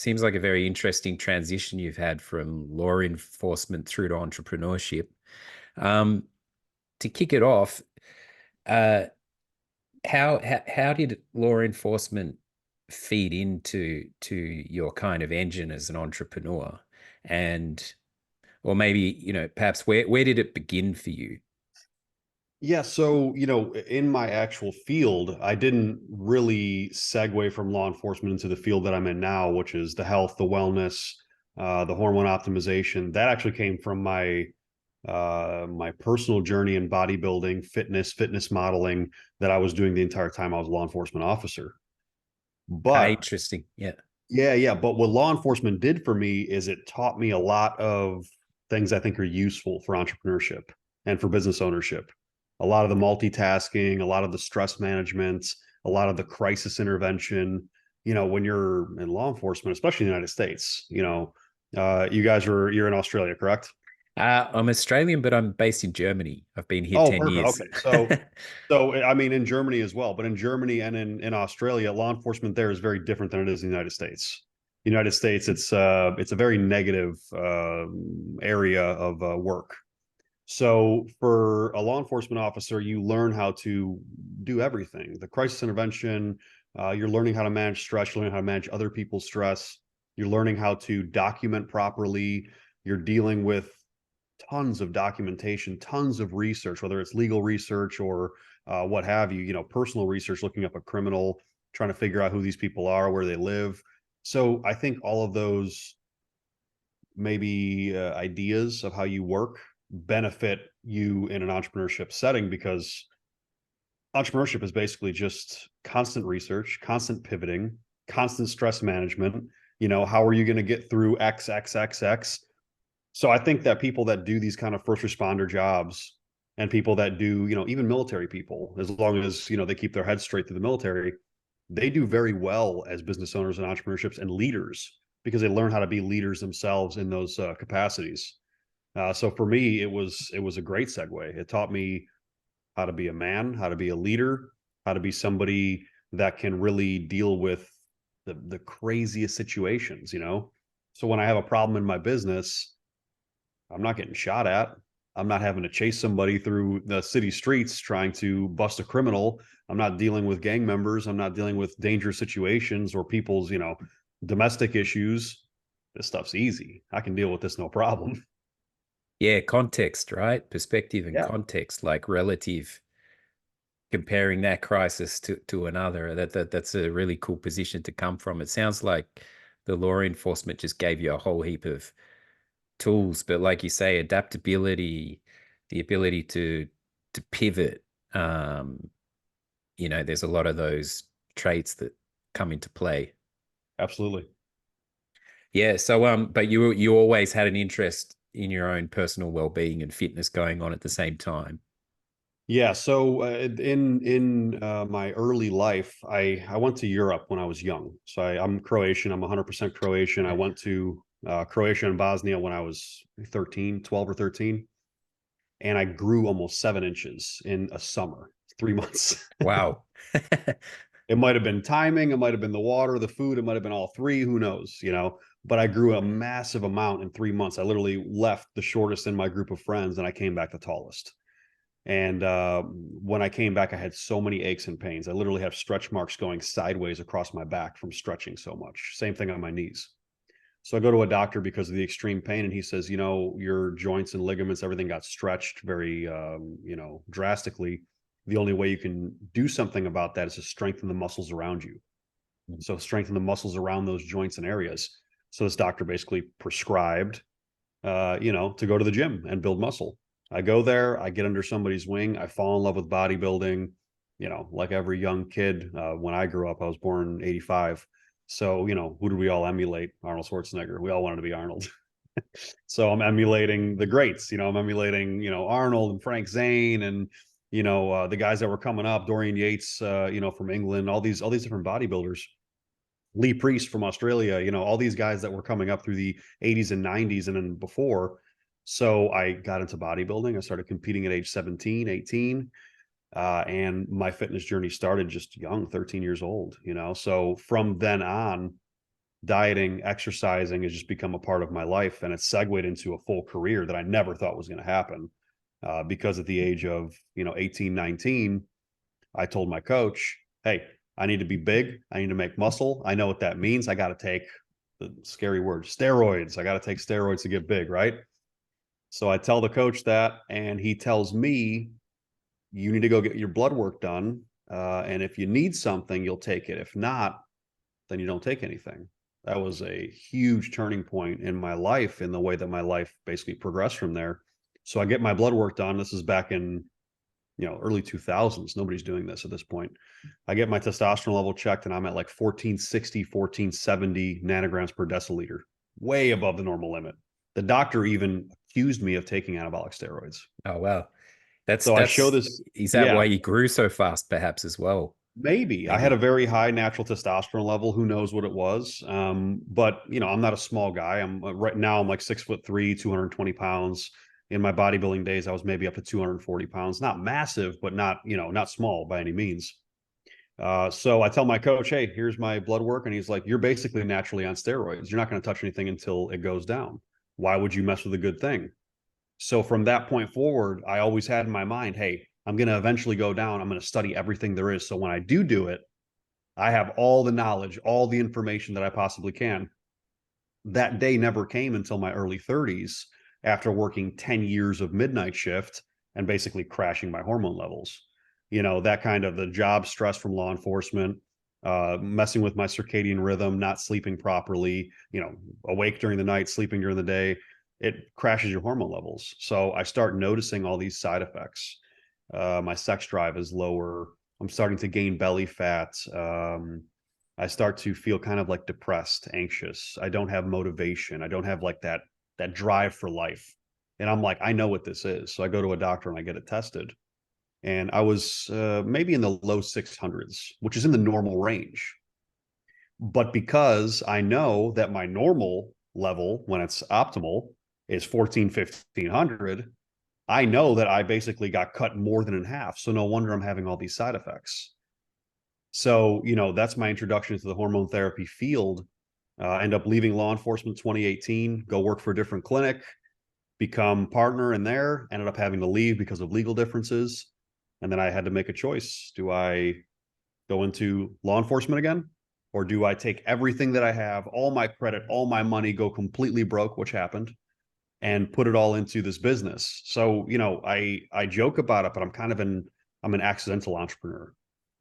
seems like a very interesting transition you've had from law enforcement through to entrepreneurship. Um, to kick it off, uh, how did law enforcement feed into your kind of engine as an entrepreneur? And or maybe, perhaps where did it begin for you? Yeah, so, in my actual field, I didn't really segue from law enforcement into the field that I'm in now, which is the health, the wellness, the hormone optimization. That actually came from my personal journey in bodybuilding, fitness modeling that I was doing the entire time I was a law enforcement officer. But Interesting. Yeah. yeah. But what law enforcement did for me is it taught me a lot of things I think are useful for entrepreneurship and for business ownership. A lot of the multitasking, a lot of the stress management, a lot of the crisis intervention. When you're in law enforcement, especially in the United States, you're in Australia, correct? I'm Australian, but I'm based in Germany. I've been here Oh, 10 perfect. years. Okay. So I mean, in Germany as well, but in Germany and in Australia, law enforcement there is very different than it is in the United States. The United States, it's a very negative area of work. So for a law enforcement officer, you learn how to do everything. The crisis intervention, you're learning how to manage stress, you're learning how to manage other people's stress, you're learning how to document properly, you're dealing with tons of documentation, tons of research, whether it's legal research or what have you, personal research, looking up a criminal, trying to figure out who these people are, where they live. So I think all of those maybe ideas of how you work benefit you in an entrepreneurship setting because entrepreneurship is basically just constant research, constant pivoting, constant stress management. How are you going to get through XXXX? So I think that people that do these kind of first responder jobs and people that do, even military people, as long as, they keep their heads straight through the military, they do very well as business owners and entrepreneurships and leaders because they learn how to be leaders themselves in those capacities. So for me, it was a great segue. It taught me how to be a man, how to be a leader, how to be somebody that can really deal with the craziest situations. So when I have a problem in my business, I'm not getting shot at. I'm not having to chase somebody through the city streets trying to bust a criminal. I'm not dealing with gang members. I'm not dealing with dangerous situations or people's, domestic issues. This stuff's easy. I can deal with this no problem. Yeah, context, right? Perspective and Yeah, context, like relative, comparing that crisis to another. That's a really cool position to come from. It sounds like the law enforcement just gave you a whole heap of tools, but like you say, adaptability, the ability to pivot. Um, there's a lot of those traits that come into play. absolutely. Yeah. So, but you always had an interest in your own personal well-being and fitness going on at the same time. Yeah. So in my early life, I went to Europe when I was young. So I'm Croatian. I'm 100% Croatian. I went to Croatia and Bosnia when I was 13, 12 or 13, and I grew almost 7 inches in a summer, 3 months. Wow. It might have been timing, it might have been the water, the food, it might have been all three, who knows, But I grew a massive amount in 3 months. I literally left the shortest in my group of friends and I came back the tallest. And when I came back, I had so many aches and pains. I literally have stretch marks going sideways across my back from stretching so much. Same thing on my knees. So I go to a doctor because of the extreme pain, and he says, your joints and ligaments, everything got stretched very, drastically. The only way you can do something about that is to strengthen the muscles around you. So strengthen the muscles around those joints and areas. So this doctor basically prescribed, to go to the gym and build muscle. I go there, I get under somebody's wing, I fall in love with bodybuilding. Like every young kid, when I grew up, I was born in '85. So, who did we all emulate? Arnold Schwarzenegger. We all wanted to be Arnold. So I'm emulating the greats. I'm emulating, Arnold and Frank Zane and, the guys that were coming up, Dorian Yates, from England, all these different bodybuilders. Lee Priest from Australia, all these guys that were coming up through the 80s and 90s and then before. So I got into bodybuilding. I started competing at age 17, 18. And my fitness journey started just young, 13 years old. So from then on, dieting, exercising has just become a part of my life, and it's segued into a full career that I never thought was going to happen. Because at the age of 18, 19, I told my coach, hey, I need to be big. I need to make muscle. I know what that means. I got to take the scary word, steroids. I got to take steroids to get big, right? So I tell the coach that, and he tells me, you need to go get your blood work done. And if you need something, you'll take it. If not, then you don't take anything. That was a huge turning point in my life, in the way that my life basically progressed from there. So I get my blood work done. This is back in early 2000s. Nobody's doing this at this point. I get my testosterone level checked, and I'm at like 1460, 1470 nanograms per deciliter, way above the normal limit. The doctor even accused me of taking anabolic steroids. Oh, wow. That's So I show that's this. is that why Yeah, you grew so fast, perhaps, as well? maybe I had a Maybe. very high natural testosterone level. Who knows what it was? But I'm not a small guy. I'm right now, I'm like 6'3", 220 pounds. In my bodybuilding days, I was maybe up to 240 pounds. Not massive, but not small by any means. So I tell my coach, hey, here's my blood work. And he's like, you're basically naturally on steroids. You're not going to touch anything until it goes down. Why would you mess with a good thing? So from that point forward, I always had in my mind, hey, I'm going to eventually go down. I'm going to study everything there is. So when I do it, I have all the knowledge, all the information that I possibly can. That day never came until my early 30s, after working 10 years of midnight shift and basically crashing my hormone levels. That kind of the job stress from law enforcement, messing with my circadian rhythm, not sleeping properly, awake during the night, sleeping during the day, it crashes your hormone levels. So I start noticing all these side effects. My sex drive is lower. I'm starting to gain belly fat. I start to feel kind of like depressed, anxious. I don't have motivation. I don't have like that drive for life. And I'm like, I know what this is. So I go to a doctor and I get it tested. And I was maybe in the low 600s, which is in the normal range. But because I know that my normal level, when it's optimal, is 14, 1500, I know that I basically got cut more than in half. So no wonder I'm having all these side effects. So, that's my introduction to the hormone therapy field. End up leaving law enforcement 2018, go work for a different clinic, become partner in there, ended up having to leave because of legal differences. And then I had to make a choice. Do I go into law enforcement again? Or do I take everything that I have, all my credit, all my money, go completely broke, which happened, and put it all into this business? So, I joke about it, but I'm an accidental entrepreneur.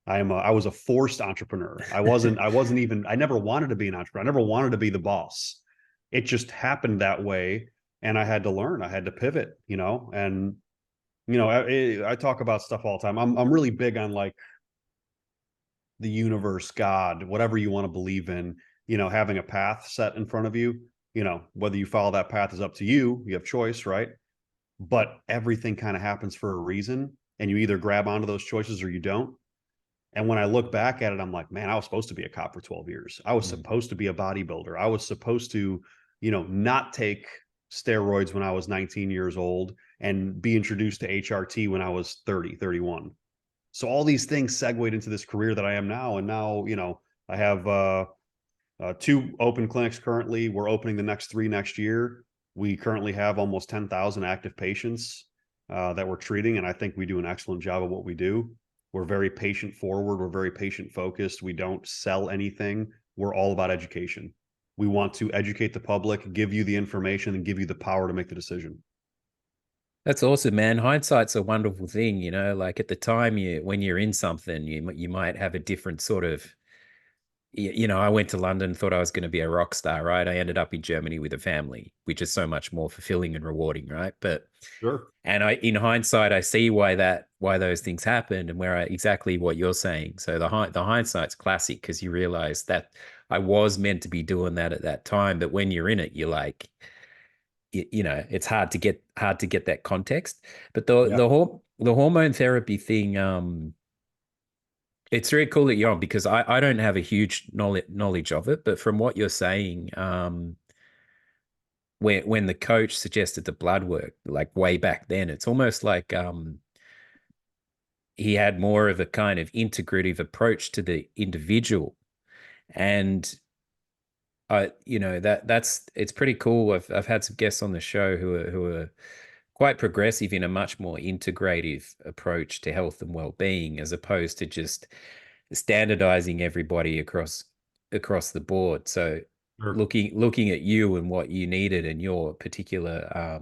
I was a forced entrepreneur. I never wanted to be an entrepreneur. I never wanted to be the boss. It just happened that way. And I had to learn, I had to pivot, and, I talk about stuff all the time. I'm really big on like the universe, God, whatever you want to believe in, having a path set in front of you, whether you follow that path is up to you. You have choice, right? But everything kind of happens for a reason. And you either grab onto those choices or you don't. And when I look back at it, I'm like, man, I was supposed to be a cop for 12 years. I was supposed to be a bodybuilder. I was supposed to, not take steroids when I was 19 years old and be introduced to HRT when I was 30, 31. So all these things segued into this career that I am now. And now, I have 2 open clinics currently. We're opening the next 3 next year. We currently have almost 10,000 active patients that we're treating. And I think we do an excellent job of what we do. We're very patient forward. We're very patient focused. We don't sell anything. We're all about education. We want to educate the public, give you the information, and give you the power to make the decision. That's awesome, man. Hindsight's a wonderful thing, like at the time when you're in something, you might have a different sort of, I went to London, thought I was going to be a rock star, right? I ended up in Germany with a family, which is so much more fulfilling and rewarding, right? But Sure. and in hindsight, I see why those things happened, and exactly what you're saying. So the hindsight's classic, because you realize that I was meant to be doing that at that time, but when you're in it, you're like, it's hard to get that context. But Yeah. the hormone therapy thing, it's very cool that you're on, because I don't have a huge knowledge of it, but from what you're saying, when the coach suggested the blood work, like way back then, it's almost like he had more of a kind of integrative approach to the individual. And You know, that's it's pretty cool. I've had some guests on the show who are quite progressive in a much more integrative approach to health and well-being, as opposed to just standardizing everybody across the board. So Sure. looking at you and what you needed and your particular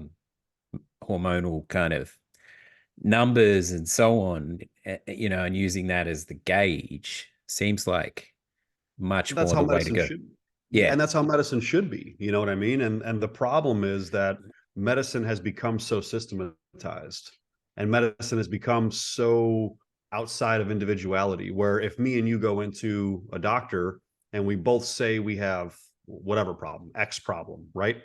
hormonal kind of numbers and so on, you know, and using that as the gauge seems like much That's more how the way to medicine go. should, yeah, Yeah. and that's how medicine should be. You know what I mean? And the problem is that medicine has become so systematized, and medicine has become so outside of individuality. Where if me and you go into a doctor and we both say we have whatever problem, X problem, right?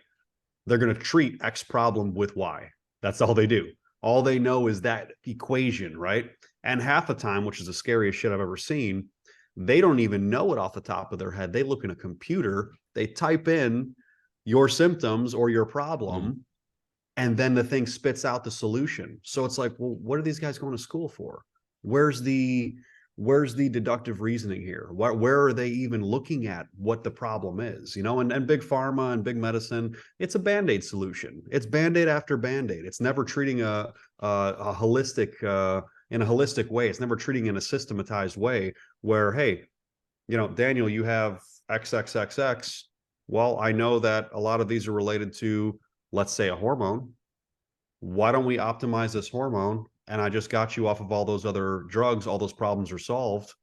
They're going to treat X problem with Y. That's all they do. All they know is that equation, right? And half the time, which is the scariest shit I've ever seen, they don't even know it off the top of their head. They look in a computer, they type in your symptoms or your Mm. problem, and then the thing spits out the solution. So it's like, well, what are these guys going to school for? Where's the where's the deductive reasoning here? Where are they even looking at what the problem is? You know, and big pharma and big medicine, it's a band-aid solution. It's band-aid after band-aid. It's never treating a holistic in a holistic way. It's never treating in a systematized way where, hey, you know, Daniel, you have XXXX. Well, I know that a lot of these are related to, let's say, a hormone. Why don't we optimize this hormone? And I just got you off of all those other drugs. All those problems are solved.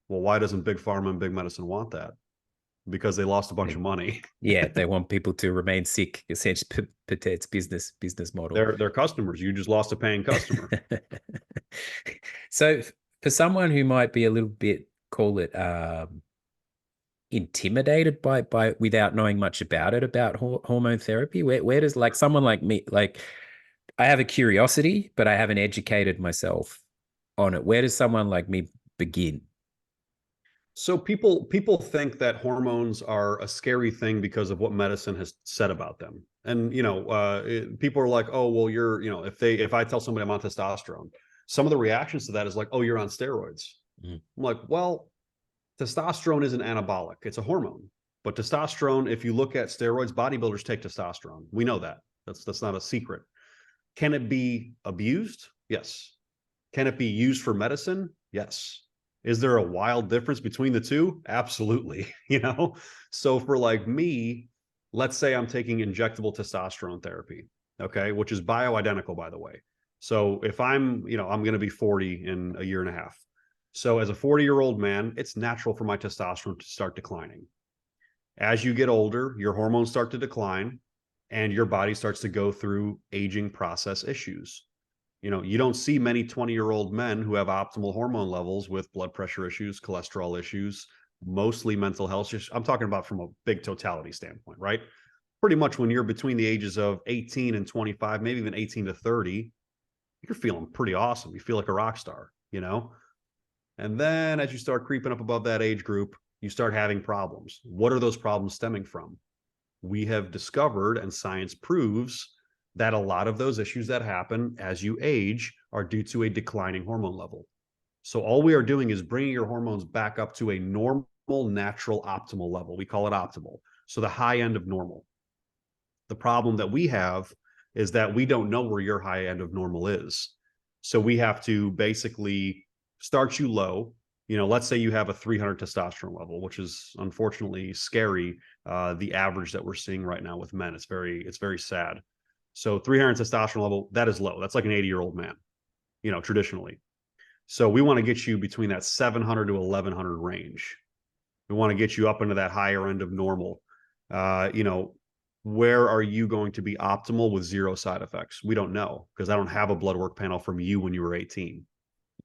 Well, why doesn't big pharma and big medicine want that? Because they lost a bunch Yeah. of money. Yeah, they want people to remain sick. Essentially, it's business model. They're customers. You just lost a paying customer. So for someone who might be a little bit, call it intimidated by without knowing much about it, about hormone therapy, where does, like, someone like me, like, I have a curiosity, but I haven't educated myself on it. Where does someone like me begin? So people think that hormones are a scary thing because of what medicine has said about them. And you know, people are like, "Oh, well, you're, you know, if I tell somebody I'm on testosterone, some of the reactions to that is like, "Oh, you're on steroids." Mm. I'm like, "Well, testosterone isn't anabolic; it's a hormone. But testosterone, if you look at steroids, bodybuilders take testosterone. We know that. That's not a secret. Can it be abused? Yes. Can it be used for medicine? Yes. Is there a wild difference between the two? Absolutely. You know, so for like me, let's say I'm taking injectable testosterone therapy, okay, which is bioidentical, by the way. So if I'm, you know, I'm going to be 40 in a year and a half. So as a 40-year-old man, it's natural for my testosterone to start declining. As you get older, your hormones start to decline and your body starts to go through aging process issues. You know, you don't see many 20-year-old men who have optimal hormone levels with blood pressure issues, cholesterol issues, mostly mental health issues. I'm talking about from a big totality standpoint, right? Pretty much when you're between the ages of 18 and 25, maybe even 18 to 30, you're feeling pretty awesome. You feel like a rock star, you know? And then as you start creeping up above that age group, you start having problems. What are those problems stemming from? We have discovered, and science proves, that a lot of those issues that happen as you age are due to a declining hormone level. So all we are doing is bringing your hormones back up to a normal, natural, optimal level. We call it optimal. So the high end of normal. The problem that we have is that we don't know where your high end of normal is. So we have to basically start you low. You know, let's say you have a 300 testosterone level, which is unfortunately scary. The average that we're seeing right now with men, it's very sad. So 300 testosterone level, that is low. That's like an 80-year-old man, you know, traditionally. So we want to get you between that 700 to 1100 range. We want to get you up into that higher end of normal. You know, where are you going to be optimal with zero side effects? We don't know because I don't have a blood work panel from you when you were 18.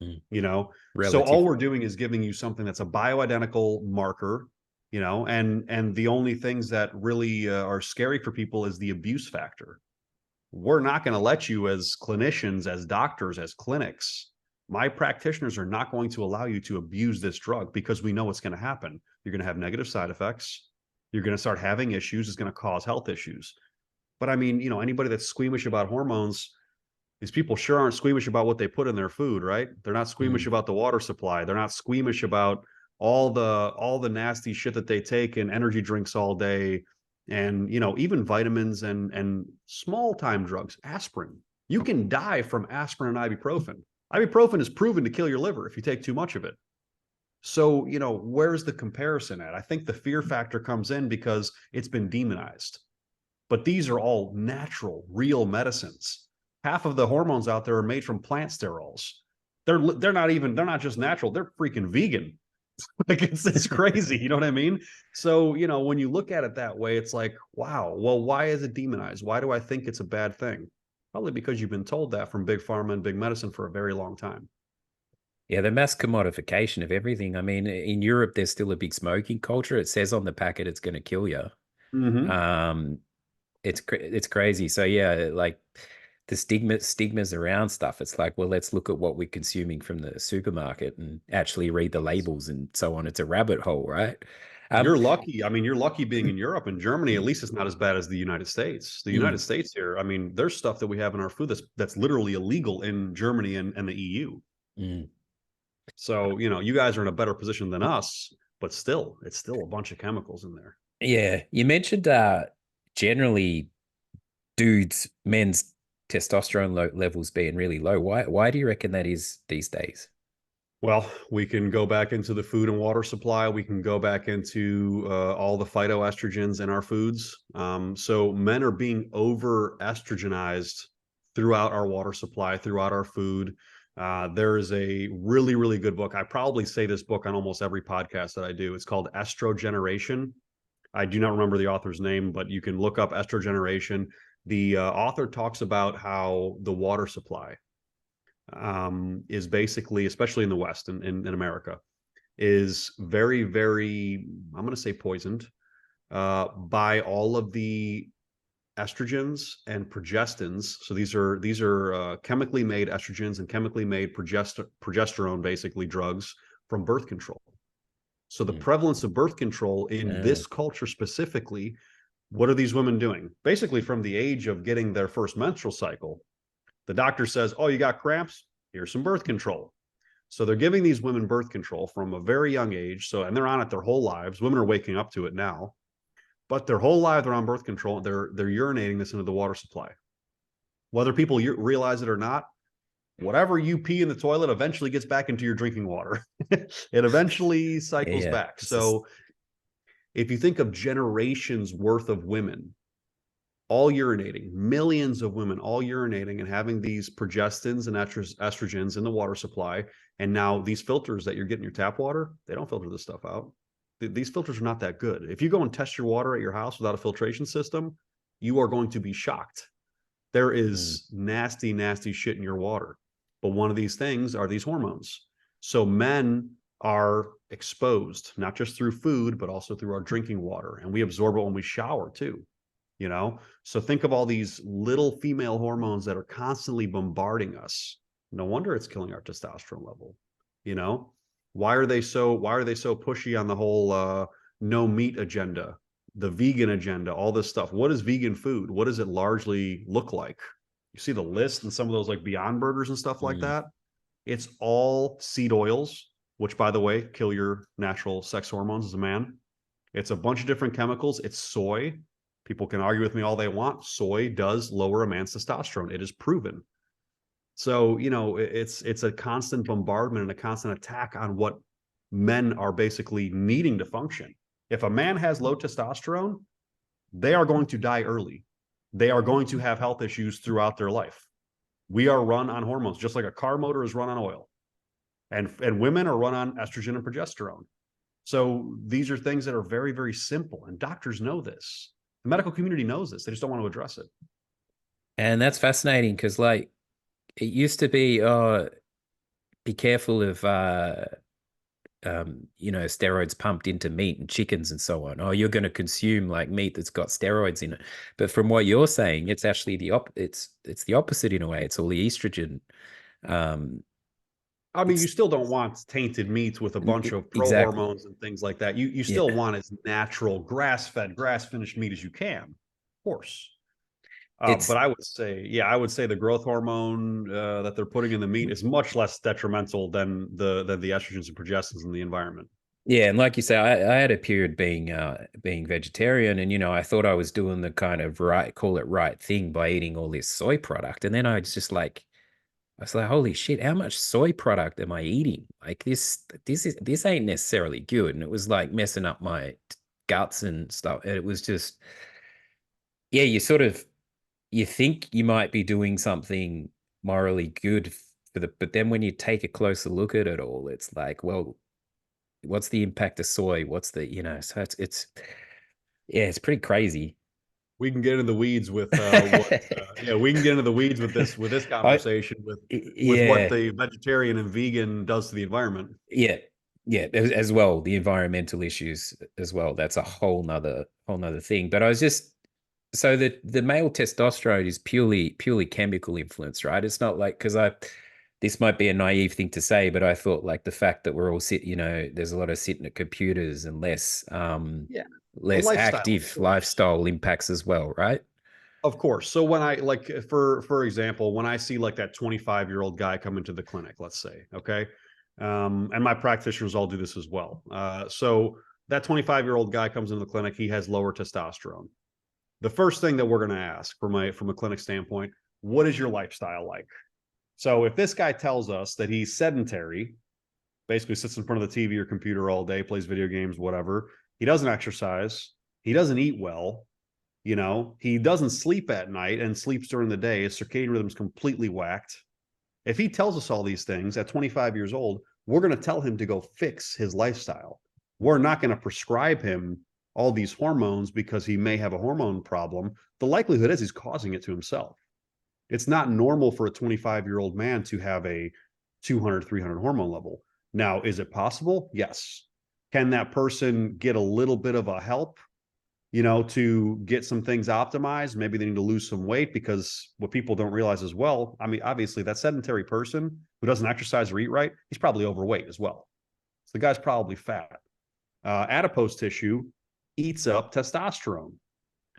Mm. You know, so all Relative. we're doing is giving you something that's a bioidentical marker. You know, and the only things that really are scary for people is the abuse factor. We're not going to let you, as clinicians, as doctors, as clinics, my practitioners are not going to allow you to abuse this drug because we know what's going to happen. You're going to have negative side effects. You're going to start having issues. It's going to cause health issues. But I mean, you know, anybody that's squeamish about hormones, these people sure aren't squeamish about what they put in their food, right? They're not squeamish Mm. about the water supply. They're not squeamish about all the nasty shit that they take in energy drinks all day, and even vitamins and small time drugs, aspirin. You can die from aspirin and ibuprofen. Ibuprofen is proven to kill your liver if you take too much of it. So, where's the comparison at? I think the fear factor comes in because it's been demonized. But these are all natural, real medicines. Half of the hormones out there are made from plant sterols. They're not just natural, they're freaking vegan. Like it's crazy, you know what I mean? So, when you look at it that way, it's like, wow, well, why is it demonized? Why do I think it's a bad thing? Probably because you've been told that from big pharma and big medicine for a very long time. Yeah, the mass commodification of everything. I mean, in Europe, there's still a big smoking culture. It says on the packet it's going to kill you. Mm-hmm. Um, it's crazy. So yeah, like the stigmas around stuff. It's like, well, let's look at what we're consuming from the supermarket and actually read the labels and so on. It's a rabbit hole, right? Um, You're lucky. I mean, you're lucky being in Europe and Germany. At least it's not as bad as the United States. The United mm, States here, I mean, there's stuff that we have in our food that's literally illegal in Germany and the EU. mm. So, you guys are in a better position than us, but still, it's still a bunch of chemicals in there. Yeah, you mentioned generally men's testosterone levels being really low. Why do you reckon that is these days? Well, we can go back into the food and water supply. We can go back into all the phytoestrogens in our foods. So men are being over estrogenized throughout our water supply, throughout our food. There is a really, really good book. I probably say this book on almost every podcast that I do. It's called Estrogeneration. I do not remember the author's name, but you can look up Estrogeneration. The author talks about how the water supply is basically, especially in the West and in America, is very, very, I'm going to say poisoned by all of the estrogens and progestins. So these are chemically made estrogens and chemically made progesterone, basically drugs from birth control. So the Mm. prevalence of birth control in Uh, this culture specifically, what are these women doing? Basically, from the age of getting their first menstrual cycle, the doctor says, "Oh, you got cramps? Here's some birth control." So they're giving these women birth control from a very young age. So, and they're on it their whole lives. Women are waking up to it now, but their whole life they're on birth control. They're urinating this into the water supply. Whether people realize it or not, whatever you pee in the toilet eventually gets back into your drinking water. It eventually cycles yeah, back. it's just, So if you think of generations worth of women all urinating, millions of women all urinating and having these progestins and estrogens in the water supply. And now these filters that you're getting your tap water, they don't filter this stuff out. These filters are not that good. If you go and test your water at your house without a filtration system, you are going to be shocked. There mm, is nasty, nasty shit in your water. But one of these things are these hormones. So men are exposed, not just through food, but also through our drinking water. And we absorb it when we shower too. So think of all these little female hormones that are constantly bombarding us. No wonder it's killing our testosterone level. you know why are they so pushy on the whole no meat agenda, the vegan agenda, all this stuff? What is vegan food? What does it largely look like? You see the list and some of those like Beyond Burgers and stuff like mm. that. It's all seed oils, which by the way kill your natural sex hormones as a man. It's a bunch of different chemicals. It's soy. People can argue with me all they want. Soy does lower a man's testosterone. It is proven. So, it's a constant bombardment and a constant attack on what men are basically needing to function. If a man has low testosterone, they are going to die early. They are going to have health issues throughout their life. We are run on hormones, just like a car motor is run on oil. And women are run on estrogen and progesterone. So these are things that are very, very simple, and doctors know this. The medical community knows this. They just don't want to address it. And that's fascinating because, like, it used to be, oh, be careful of steroids pumped into meat and chickens and so on. Oh, you're going to consume like meat that's got steroids in it. But from what you're saying, it's actually it's the opposite in a way. It's all the estrogen. Um, I mean, you it's still don't want tainted meats with a bunch of pro exactly. hormones and things like that. You Yeah. still want as natural, grass fed, grass finished meat as you can, of course. But It's I would say the growth hormone that they're putting in the meat is much less detrimental than the estrogens and progestins in the environment. Yeah, and like you say, I had a period being vegetarian, and I thought I was doing the kind of right, call it right thing by eating all this soy product, and then I was like, holy shit, how much soy product am I eating? Like this ain't necessarily good, and it was like messing up my guts and stuff. And it was just, yeah, you think you might be doing something morally good but then when you take a closer look at it all, it's like, well, what's the impact of soy? What's the, so it's yeah, it's pretty crazy. We can get into the weeds with yeah, we can get into the weeds with this I conversation with what yeah, the vegetarian and vegan does to the environment. yeah, yeah, as well, the environmental issues as well. That's a whole nother thing. But I was just so the male testosterone is purely chemical influence, right? It's not like because I this might be a naive thing to say, but I thought like the fact that we're all there's a lot of sitting at computers and Yeah, the less lifestyle, of active course. lifestyle impacts as well, right? Of course. So when I like for example, when I see like that 25-year-old guy come into the clinic, let's say, okay, and my practitioners all do this as well. So that 25-year-old guy comes into the clinic, he has lower testosterone. The first thing that we're going to ask from a clinic standpoint, what is your lifestyle like? So if this guy tells us that he's sedentary, basically sits in front of the TV or computer all day, plays video games, whatever, he doesn't exercise, he doesn't eat well, he doesn't sleep at night and sleeps during the day. His circadian rhythm's completely whacked. If he tells us all these things at 25 years old, we're going to tell him to go fix his lifestyle. We're not going to prescribe him all these hormones because he may have a hormone problem. The likelihood is he's causing it to himself. It's not normal for a 25-year-old man to have a 200, 300 hormone level. Now, is it possible? Yes. Can that person get a little bit of a help, to get some things optimized? Maybe they need to lose some weight, because what people don't realize as well, I mean, obviously that sedentary person who doesn't exercise or eat right, he's probably overweight as well. So the guy's probably fat. Adipose tissue eats up testosterone.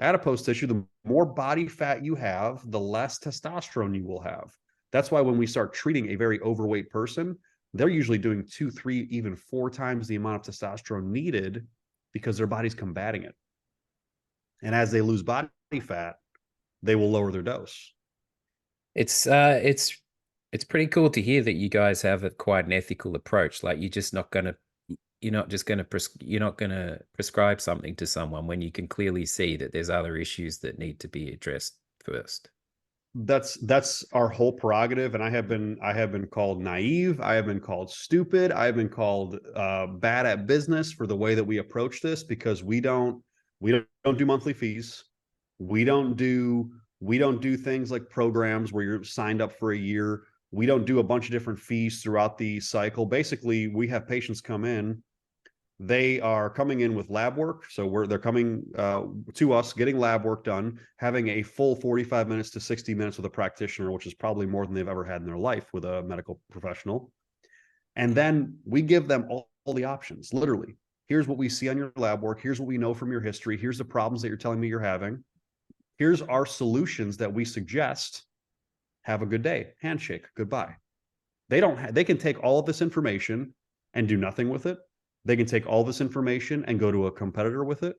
Adipose tissue, the more body fat you have, the less testosterone you will have. That's why when we start treating a very overweight person, they're usually doing 2, 3, even 4 times the amount of testosterone needed, because their body's combating it. And as they lose body fat, they will lower their dose. It's uh it's it's pretty cool to hear that you guys have quite an ethical approach. Like you're not just gonna you're not gonna prescribe something to someone when you can clearly see that there's other issues that need to be addressed first. That's our whole prerogative, and I have been called naive, I have been called stupid, I have been called bad at business for the way that we approach this, because we don't do monthly fees. We don't do things like programs where you're signed up for a year. We don't do a bunch of different fees throughout the cycle. Basically, we have patients come in. They are coming in with lab work. So they're coming to us, getting lab work done, having a full 45 minutes to 60 minutes with a practitioner, which is probably more than they've ever had in their life with a medical professional. And then we give them all the options, literally. Here's what we see on your lab work. Here's what we know from your history. Here's the problems that you're telling me you're having. Here's our solutions that we suggest. Have a good day. Handshake. Goodbye. They can take all of this information and do nothing with it. They can take all this information and go to a competitor with it.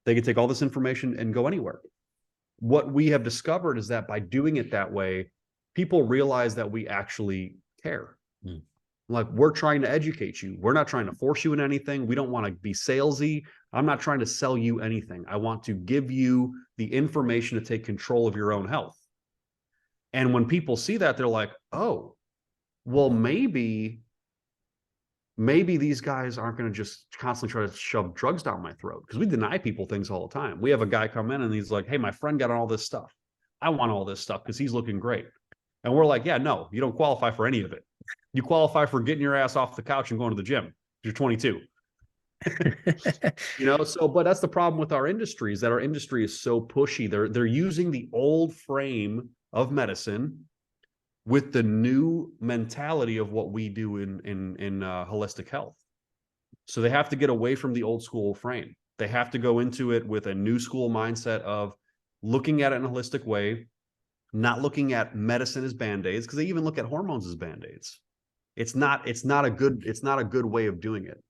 They can take all this information and go anywhere. What we have discovered is that by doing it that way, people realize that we actually care. Mm. Like, we're trying to educate you. We're not trying to force you in anything. We don't want to be salesy. I'm not trying to sell you anything. I want to give you the information to take control of your own health. And when people see that, they're like, oh, well, maybe these guys aren't going to just constantly try to shove drugs down my throat, because we deny people things all the time. We have a guy come in and he's like, hey, my friend got all this stuff. I want all this stuff because he's looking great. And we're like, yeah, no, you don't qualify for any of it. You qualify for getting your ass off the couch and going to the gym. You're 22. So, but that's the problem with our industry, is that our industry is so pushy. They're using the old frame of medicine with the new mentality of what we do in holistic health. So they have to get away from the old school frame. They have to go into it with a new school mindset of looking at it in a holistic way, not looking at medicine as band-aids, because they even look at hormones as band-aids. It's not a good way of doing it.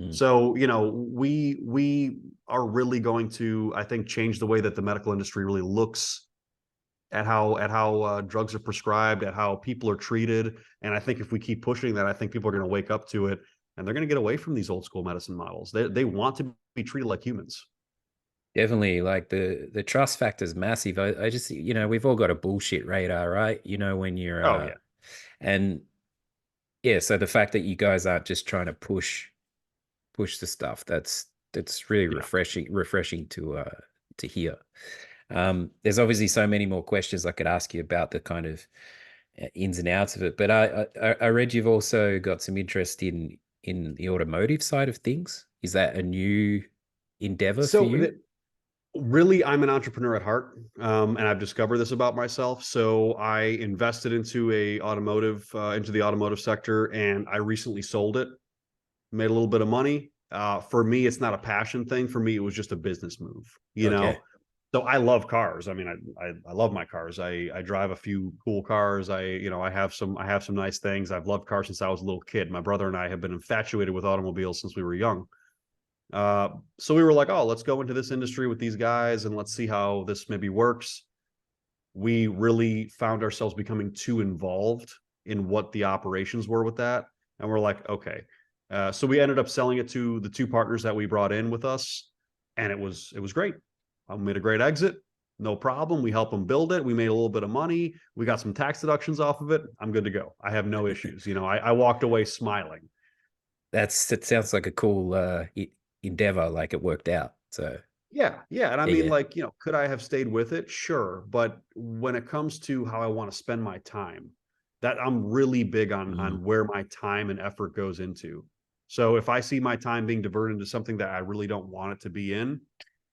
Mm. So, we are really going to, I think, change the way that the medical industry really looks at how drugs are prescribed, at how people are treated. And I think if we keep pushing that, I think people are going to wake up to it, and they're going to get away from these old school medicine models. They want to be treated like humans. Definitely, like the trust factor is massive. I just, we've all got a bullshit radar, right? When you're Oh yeah, and yeah, so the fact that you guys aren't just trying to push the stuff, that's really yeah. refreshing to hear. There's obviously so many more questions I could ask you about the kind of ins and outs of it, but I read you've also got some interest in the automotive side of things. Is that a new endeavor for So you? really, I'm an entrepreneur at heart, and I've discovered this about myself. So I invested into the automotive sector, and I recently sold it, made a little bit of money. For me, it's not a passion thing. For me, it was just a business move. Okay. So I love cars. I mean, I love my cars. I drive a few cool cars. I have some nice things. I've loved cars since I was a little kid. My brother and I have been infatuated with automobiles since we were young. So we were like, oh, let's go into this industry with these guys and let's see how this maybe works. We really found ourselves becoming too involved in what the operations were with that. And we're like, okay. So we ended up selling it to the two partners that we brought in with us. And it was great. I made a great exit. No problem. We helped them build it. We made a little bit of money. We got some tax deductions off of it. I'm good to go. I have no issues. I walked away smiling. That sounds like a cool endeavor, like it worked out. So Yeah, yeah, and I mean, yeah. like, could I have stayed with it? Sure, but when it comes to how I want to spend my time, that I'm really big on Mm. where my time and effort goes into. So if I see my time being diverted into something that I really don't want it to be in,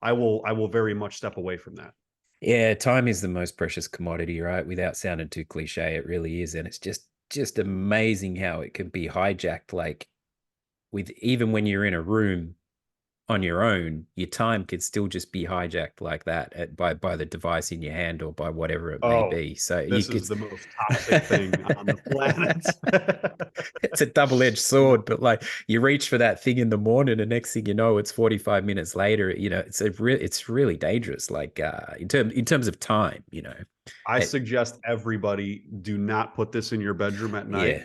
I will very much step away from that. Yeah, time is the most precious commodity, right? Without sounding too cliche, it really is, and it's just amazing how it can be hijacked. Like with even when you're in a room on your own, your time could still just be hijacked like that by the device in your hand or by whatever it may Oh, be. So you this could. is the most toxic thing on the planet. It's a double-edged sword, but like you reach for that thing in the morning, and next thing you know, it's 45 minutes later. It's really dangerous. Like in terms of time. I It, suggest everybody do not put this in your bedroom at night. yeah.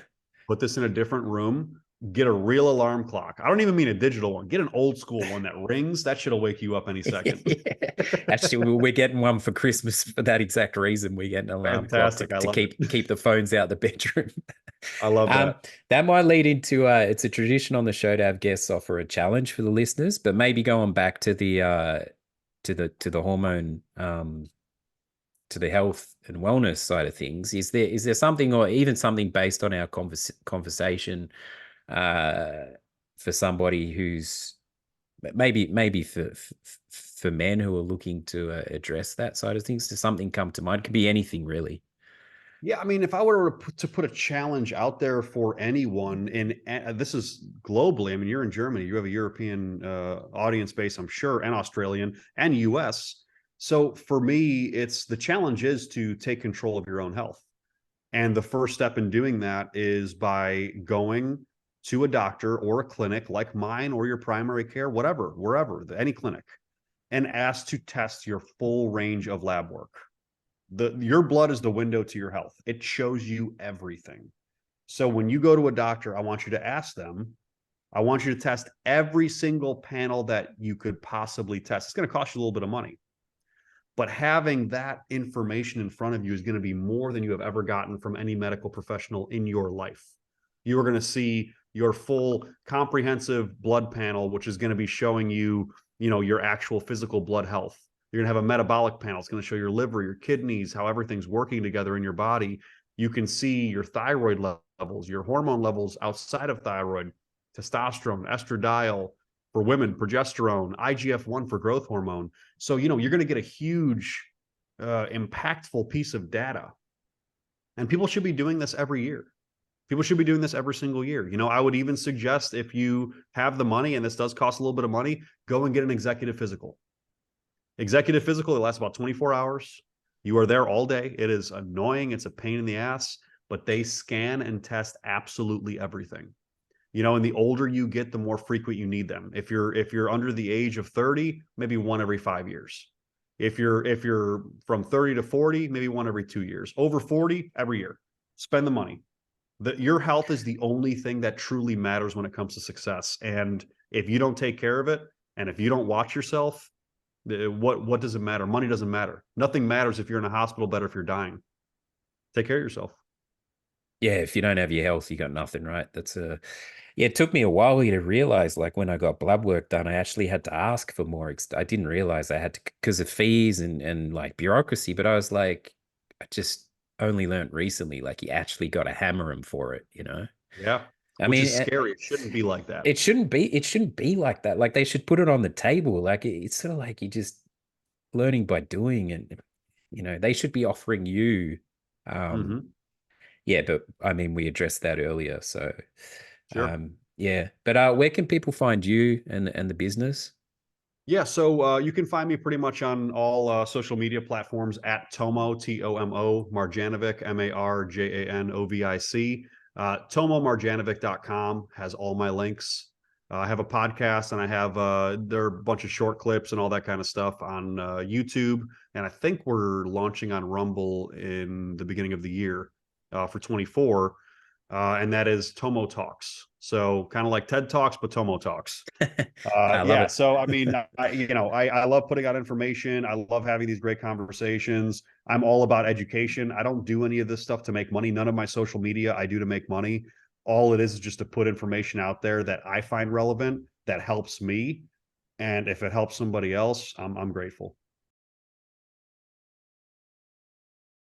Put this in a different room. Get a real alarm clock. I don't even mean a digital one. Get an old school one that rings. That shit'll wake you up any second. Yeah. Actually, we're getting one for Christmas for that exact reason. We get an alarm clock to, Fantastic. I to love keep it. keep the phones out the bedroom. I love Um, that. that might lead into it's a tradition on the show to have guests offer a challenge for the listeners, but maybe going back to the hormone to the health and wellness side of things, is there something or even something based on our conversation uh, for somebody who's maybe for men who are looking to address that side of things? Does something come to mind? It could be anything really. Yeah, I mean, if I were to put a challenge out there for anyone, and this is globally, I mean, you're in Germany, you have a European audience base, I'm sure, and Australian and US. So for me, it's the challenge is to take control of your own health. And the first step in doing that is by going to a doctor or a clinic like mine or your primary care, whatever, wherever, any clinic, and ask to test your full range of lab work. Your blood is the window to your health. It shows you everything. So when you go to a doctor, I want you to ask them, I want you to test every single panel that you could possibly test. It's going to cost you a little bit of money, but having that information in front of you is going to be more than you have ever gotten from any medical professional in your life. You are going to see your full comprehensive blood panel, which is going to be showing you, your actual physical blood health. You're going to have a metabolic panel. It's going to show your liver, your kidneys, how everything's working together in your body. You can see your thyroid levels, your hormone levels outside of thyroid, testosterone, estradiol for women, progesterone, IGF-1 for growth hormone. So, you're going to get a huge, impactful piece of data. And people should be doing this every year. People should be doing this every single year. I would even suggest if you have the money, and this does cost a little bit of money, go and get an executive physical. Executive physical, it lasts about 24 hours. You are there all day. It is annoying. It's a pain in the ass, but they scan and test absolutely everything. You know, and the older you get, the more frequent you need them. If you're under the age of 30, maybe one every 5 years. If you're from 30 to 40, maybe one every 2 years. Over 40, every year. Spend the money. Your health is the only thing that truly matters when it comes to success. And if you don't take care of it, and if you don't watch yourself, what does it matter? Money doesn't matter. Nothing matters if you're in a hospital bed or if you're dying. Take care of yourself. Yeah, if you don't have your health, you got nothing, right? That's a Yeah, it took me a while to realize, like when I got blood work done, I actually had to ask for more. I didn't realize I had to because of fees and like bureaucracy, but I was like, I just only learned recently, like you actually got to hammer them for it, you know? Yeah. I Which mean, is scary. It shouldn't be like that. it shouldn't be like that. Like they should put it on the table. Like it's sort of like you just learning by doing, and they should be offering you um Hmm. yeah, but I mean, we addressed that earlier. So, Sure. yeah. But where can people find you and the business? Yeah, so you can find me pretty much on all social media platforms at Tomo, Tomo, Marjanovic, Marjanovic. TomoMarjanovic.com has all my links. I have a podcast, and I have there are a bunch of short clips and all that kind of stuff on YouTube. And I think we're launching on Rumble in the beginning of the year for 24. And that is Tomo Talks. So kind of like TED Talks, but Tomo Talks. I love Yeah. it. So, I mean, I love putting out information. I love having these great conversations. I'm all about education. I don't do any of this stuff to make money. None of my social media I do to make money. All it is just to put information out there that I find relevant, that helps me. And if it helps somebody else, I'm grateful.